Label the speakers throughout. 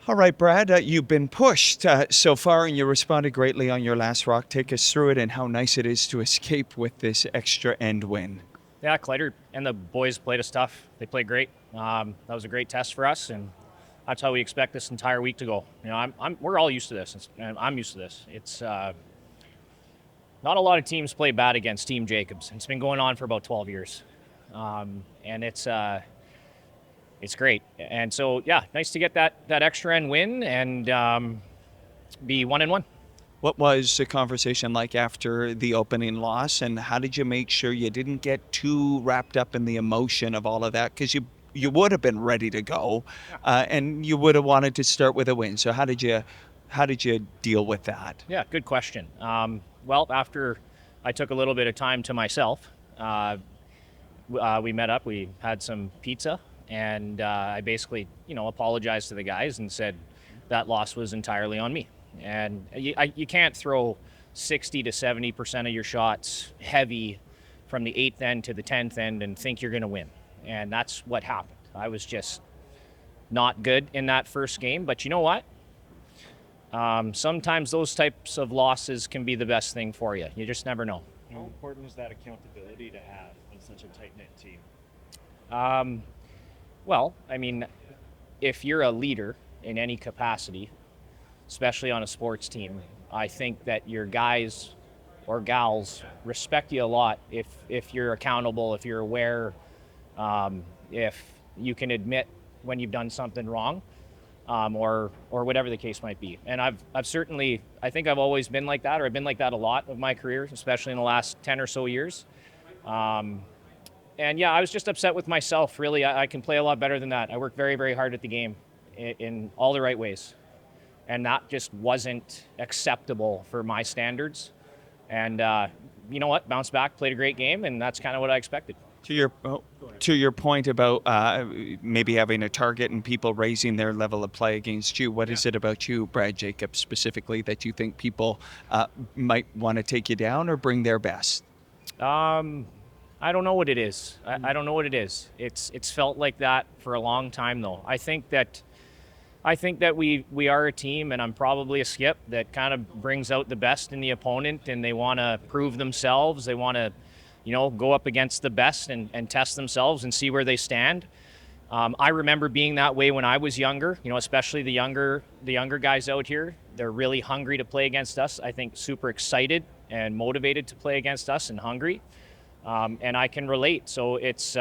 Speaker 1: All right, Brad, you've been pushed so far and you responded greatly on your last rock. Take us through it and how nice it is to escape with this extra end win.
Speaker 2: Yeah, Kleiter and the boys played us tough. They played great. That was a great test for us, and that's how we expect this entire week to go. We're all used to this, and I'm used to this. It's not a lot of teams play bad against Team Jacobs. It's been going on for about 12 years, and it's great. And so, yeah, nice to get that extra end win and be 1-1.
Speaker 1: What was the conversation like after the opening loss, and how did you make sure you didn't get too wrapped up in the emotion of all of that? Because you would have been ready to go, and you would have wanted to start with a win. So how did you deal with that?
Speaker 2: Yeah, good question. Well, after I took a little bit of time to myself, we met up. We had some pizza, and I basically, apologized to the guys and said that loss was entirely on me. And you can't throw 60 to 70% of your shots heavy from the 8th end to the 10th end and think you're going to win. And that's what happened. I was just not good in that first game. But you know what? Sometimes those types of losses can be the best thing for you. You just never know.
Speaker 3: How important is that accountability to have on such a tight-knit team?
Speaker 2: Well, I mean, if you're a leader in any capacity, especially on a sports team, I think that your guys or gals respect you a lot if you're accountable, if you're aware, if you can admit when you've done something wrong, or whatever the case might be. And I've certainly, I think I've always been like that, or I've been like that a lot of my career, especially in the last 10 or so years. And yeah, I was just upset with myself, really. I can play a lot better than that. I work very, very hard at the game in all the right ways. And that just wasn't acceptable for my standards. And you know what? Bounced back, played a great game, and that's kind of what I expected.
Speaker 1: To your point about maybe having a target and people raising their level of play against you, what is it about you, Brad Jacobs, specifically that you think people might want to take you down or bring their best?
Speaker 2: I don't know what it is. I don't know what it is. It's felt like that for a long time, though. I think that we are a team, and I'm probably a skip that kind of brings out the best in the opponent, and they want to prove themselves. They want to, go up against the best and test themselves and see where they stand. I remember being that way when I was younger, especially the younger guys out here. They're really hungry to play against us. I think super excited and motivated to play against us and hungry. And I can relate. So it's,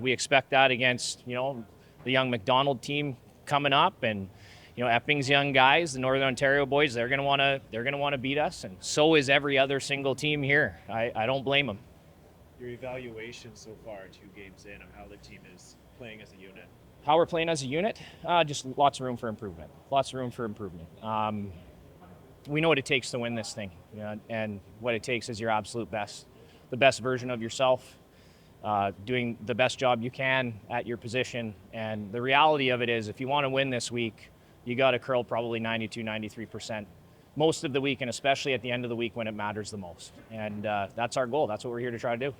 Speaker 2: we expect that against, the young McDonald team coming up, and Epping's young guys, the Northern Ontario boys, they're gonna want to beat us, and so is every other single team here. I don't blame them.
Speaker 3: Your evaluation so far, 2 games in, of how the team is playing as a unit.
Speaker 2: How we're playing as a unit, just lots of room for improvement. We know what it takes to win this thing, and what it takes is your absolute best, the best version of yourself. Doing the best job you can at your position. And the reality of it is, if you want to win this week, you got to curl probably 92, 93% most of the week, and especially at the end of the week when it matters the most. And that's our goal. That's what we're here to try to do.